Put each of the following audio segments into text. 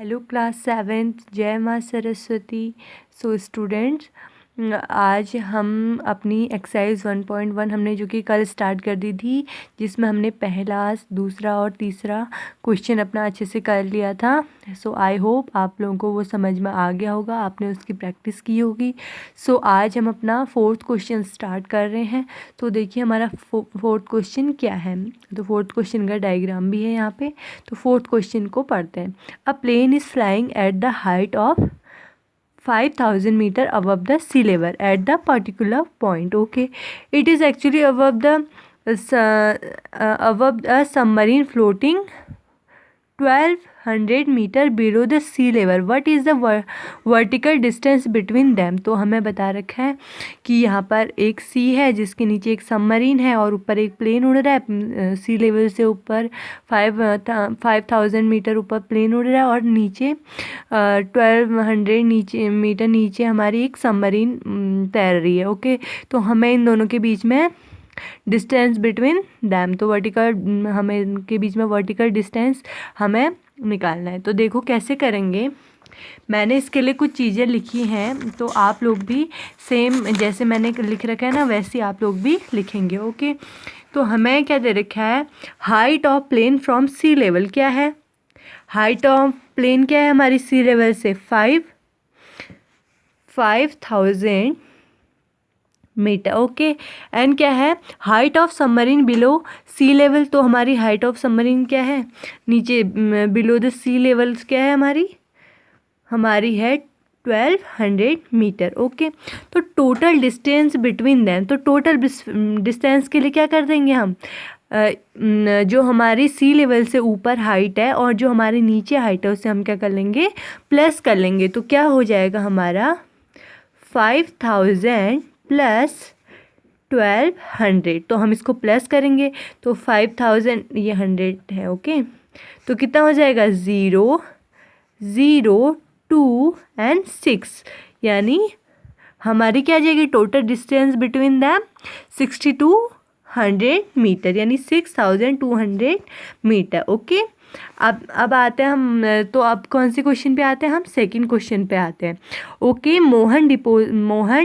Hello class seventh, जय माँ Saraswati. So students, आज हम अपनी एक्सरसाइज 1.1 हमने जो कि कल स्टार्ट कर दी थी, जिसमें हमने पहला, दूसरा और तीसरा क्वेश्चन अपना अच्छे से कर लिया था। सो आई होप आप लोगों को वो समझ में आ गया होगा, आपने उसकी प्रैक्टिस की होगी। सो आज हम अपना फोर्थ क्वेश्चन स्टार्ट कर रहे हैं। तो देखिए हमारा फोर्थ क्वेश्चन क्या है। तो फोर्थ क्वेश्चन का डायग्राम भी है यहाँ पे। तो फोर्थ क्वेश्चन को पढ़ते हैं। A plane is flying at the height of 5000 meter above the sea level at the particular point. Okay, it is actually above a submarine floating 1200 meter below the sea level. What is the vertical distance between them? तो हमें बता रखा है कि यहाँ पर एक सी है जिसके नीचे एक सबमरीन है और ऊपर एक प्लेन उड़ रहा है। सी लेवल से ऊपर 5000 मीटर ऊपर प्लेन उड़ रहा है और नीचे 1200 मीटर नीचे हमारी एक सबमरीन तैर रही है। ओके, तो हमें इन दोनों के बीच में डिस्टेंस बिटवीन दैम, तो वर्टिकल, हमें इनके बीच में वर्टिकल डिस्टेंस हमें निकालना है। तो देखो कैसे करेंगे। मैंने इसके लिए कुछ चीज़ें लिखी हैं, तो आप लोग भी सेम जैसे मैंने लिख रखा है ना, वैसे आप लोग भी लिखेंगे। ओके, तो हमें क्या दे रखा है, height of plane from sea level. क्या है हाइट ऑफ प्लेन, क्या है हमारी सी लेवल से 5000 मीटर। ओके, एंड क्या है height of submarine below sea level. तो हमारी हाइट ऑफ सबमरीन क्या है, नीचे बिलो द सी लेवल क्या है हमारी है 1200 मीटर। ओके, तो टोटल डिस्टेंस बिटवीन दैम, तो टोटल डिस्टेंस के लिए क्या कर देंगे हम, जो हमारी सी लेवल से ऊपर हाइट है और जो हमारे नीचे हाइट है उसे हम क्या कर लेंगे, प्लस कर लेंगे। तो क्या हो जाएगा हमारा 5000 प्लस 1200। तो हम इसको प्लस करेंगे तो 5000, ये 100 है। ओके, तो कितना हो जाएगा 0 0 2 एंड 6, यानी हमारी क्या आ जाएगी total distance between them 6200 metre, यानी 6200 मीटर। ओके, अब आते हैं हम, तो अब कौन से क्वेश्चन पे आते हैं हम, सेकंड क्वेश्चन पे आते हैं। Okay, Mohan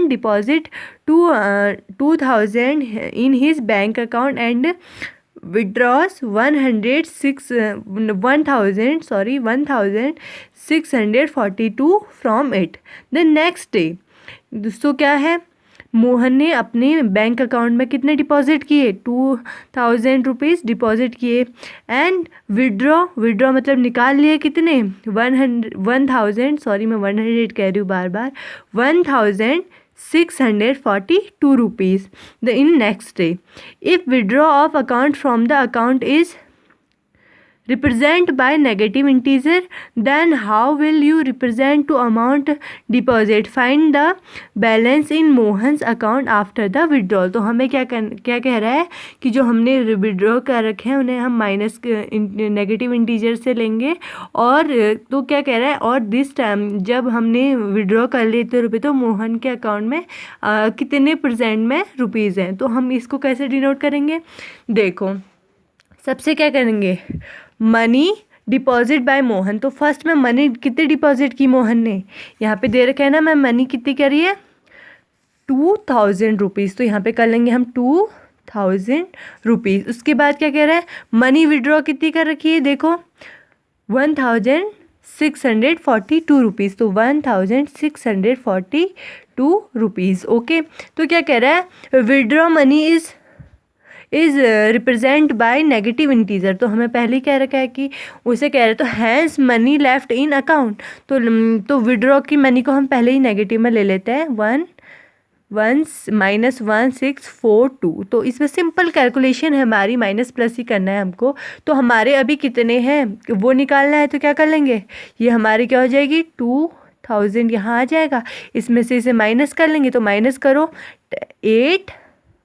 deposit 2000 in his bank account and withdraws 1642 from it the next day. दोस्तों क्या है, मोहन ने अपने बैंक अकाउंट में कितने डिपॉजिट किए, 2000 रुपीज़ डिपॉजिट किए, एंड विड्रॉ मतलब निकाल लिए कितने, 1000 सॉरी मैं 100 कह रही हूँ बार बार, 1642 rupees in next day. If withdraw of account from the account is represent by negative integer, then how will you represent to amount deposit? Find the balance in Mohan's account after the withdrawal. तो हमें क्या कह रहा है कि जो हमने withdraw कर रखे हैं उन्हें हम माइनस नेगेटिव इंटीजर से लेंगे, और तो क्या कह रहा है, और दिस टाइम जब हमने विड्रॉ कर लिए इतने रुपये, तो मोहन के अकाउंट में कितने परसेंट में रुपीज़ हैं। तो हम इसको कैसे डिनोट करेंगे, देखो सबसे क्या करेंगे, मनी डिपॉजिट बाय मोहन। तो फर्स्ट में मनी कितने डिपॉजिट की मोहन ने, यहाँ पे दे रखा है ना, मैं मनी कितनी करी है 2000 रुपीज़, तो यहाँ पे कर लेंगे हम 2000 रुपीज़। उसके बाद क्या कह रहा है, मनी विड्रॉ कितनी कर रखी है, देखो 1642 रुपीज़, तो 1642 रुपीज़। ओके, तो क्या कह रहा है, withdraw money is represent by negative integer. तो हमें पहले क्या रखा है कि उसे कह रहे, तो hence money left in account, तो विड्रॉ की मनी को हम पहले ही नेगेटिव में ले लेते हैं, 1642। तो इसमें सिंपल कैलकुलेशन है हमारी, माइनस प्लस ही करना है हमको। तो हमारे अभी कितने हैं वो निकालना है, तो क्या कर लेंगे, ये हमारी क्या हो जाएगी 2000 यहाँ आ जाएगा, इसमें से इसे माइनस कर लेंगे, तो माइनस करो 8।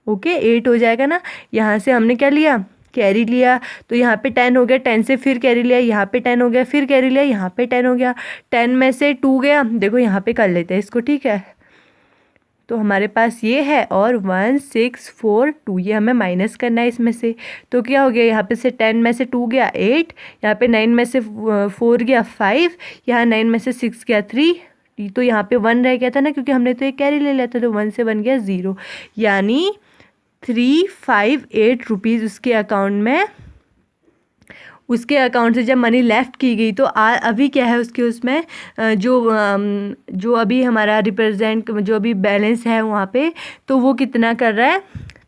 ओके, 8 हो जाएगा ना, यहाँ से हमने क्या लिया, कैरी लिया, तो यहाँ पे 10 हो गया, 10 से फिर कैरी लिया, यहाँ पे 10 हो गया, फिर कैरी लिया, यहाँ पे 10 हो गया, 10 में से 2 गया, देखो यहाँ पे कर लेते हैं इसको, ठीक है। तो हमारे पास ये है और 1642 ये हमें माइनस करना है इसमें से। तो क्या हो गया, यहाँ पे से 10 में से 2 गया 8, यहाँ पे 9 में से 4 गया 5, यहाँ 9 में से 6 गया 3, तो यहाँ पे 1 रह गया था ना, क्योंकि हमने तो एक कैरी ले लिया था, तो 1 से 1 गया 0, यानी 358 रुपीज़ उसके अकाउंट से जब मनी लेफ़्ट की गई। तो अभी क्या है उसके उसमें जो अभी हमारा रिप्रेजेंट जो अभी बैलेंस है वहाँ पे, तो वो कितना कर रहा है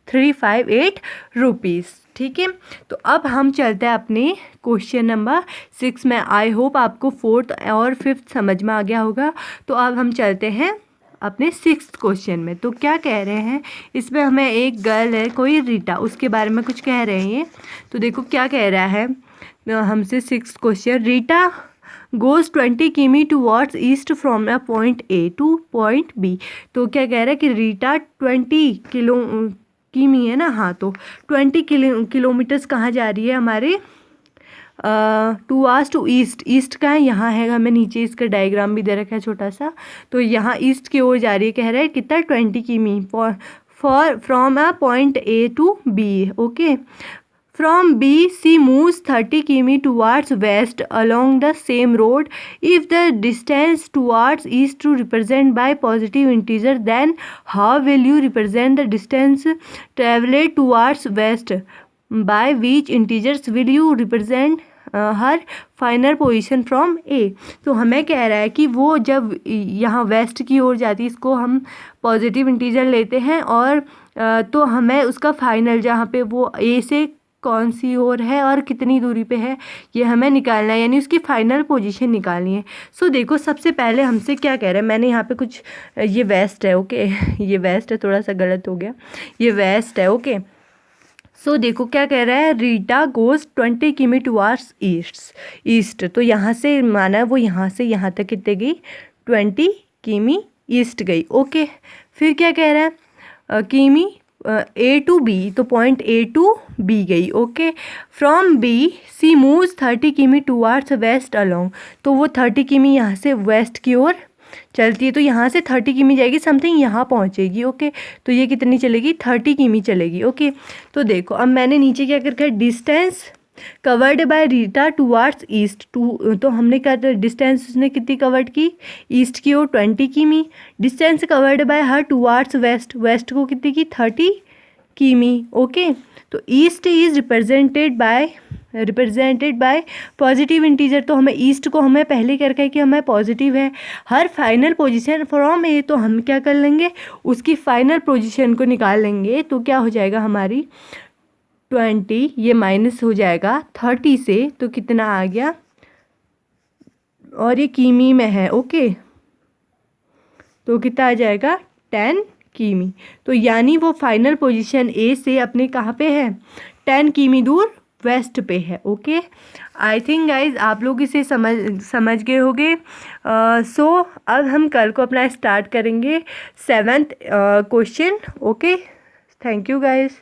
358 रुपीज़। ठीक है, तो अब हम चलते हैं अपने क्वेश्चन नंबर 6 में। आई होप आपको 4th और 5th समझ में आ गया होगा। तो अब हम चलते हैं अपने 6th क्वेश्चन में। तो क्या कह रहे हैं इसमें, हमें एक गर्ल है कोई रीटा, उसके बारे में कुछ कह रहे हैं। तो देखो क्या कह रहा है हमसे 6th क्वेश्चन, रीटा गोज़ 20 किमी towards east from a point A to point B. तो क्या कह रहा है कि रीटा 20 किमी है ना, हाँ, तो 20 किलोमीटर्स कहाँ जा रही है हमारे टूवर्ड्स टू ईस्ट का है, यहाँ है, हमें नीचे इसका डायग्राम भी दे रखा है छोटा सा। तो यहाँ ईस्ट की ओर जा रही है, कह रहा है कितना 20 किमी for from a point A to B. Okay, From B, she moves 30 km towards west along the same road. If the distance towards east to represent by positive integer, then how will you represent the distance traveled towards west? By which integers will you represent her final position from A. तो हमें कह रहा है कि वो जब यहाँ waste की ओर जाती है, इसको हम पॉजिटिव इंटीजर लेते हैं, और तो हमें उसका फाइनल जहाँ पे वो ए से कौन सी ओर है और कितनी दूरी पे है ये हमें निकालना है, यानी उसकी फाइनल पोजीशन निकालनी है। सो देखो सबसे पहले हमसे क्या कह रहा है, मैंने यहाँ पे कुछ ये वेस्ट है, ओके ये वेस्ट है, थोड़ा सा गलत हो गया, ये वेस्ट है, ओके। सो देखो क्या कह रहा है, रीटा गोज़ 20 किमी टूवर्ड्स ईस्ट। तो यहाँ से माना वो यहाँ से यहाँ तक कितने गई 20 किमी ईस्ट गई, ओके। फिर क्या कह रहा है किमी ए टू बी, तो पॉइंट ए टू बी गई, okay. From B she moves 30 किमी टूवर्ड्स वेस्ट अलोंग। तो वो 30 किमी यहाँ से वेस्ट की ओर चलती है, तो यहाँ से 30 किमी जाएगी, समथिंग यहाँ पहुँचेगी, ओके। तो ये कितनी चलेगी 30 किमी चलेगी, ओके। तो देखो अब मैंने नीचे क्या कर रखा है, distance covered by Rita towards east to, तो हमने क्या डिस्टेंस उसने कितनी कवर्ड की ईस्ट की ओर 20 किमी। Distance covered by her towards west को कितनी की 30 किमी, ओके। तो east is represented by positive integer. तो हमें ईस्ट को हमें पहले क्या रखा है कि हमें पॉजिटिव है। हर फाइनल पोजीशन फ्रॉम ए, तो हम क्या कर लेंगे उसकी फाइनल पोजीशन को निकाल लेंगे। तो क्या हो जाएगा हमारी 20, ये माइनस हो जाएगा 30 से, तो कितना आ गया, और ये किमी में है, ओके। तो कितना आ जाएगा 10 किमी। तो यानी वो फाइनल पोजीशन ए से अपने कहाँ पे है 10 किमी दूर वेस्ट पे है, ओके। आई थिंक गाइज आप लोग इसे समझ गए होंगे। सो अब हम कल को अपना स्टार्ट करेंगे 7th question, okay. Thank you guys.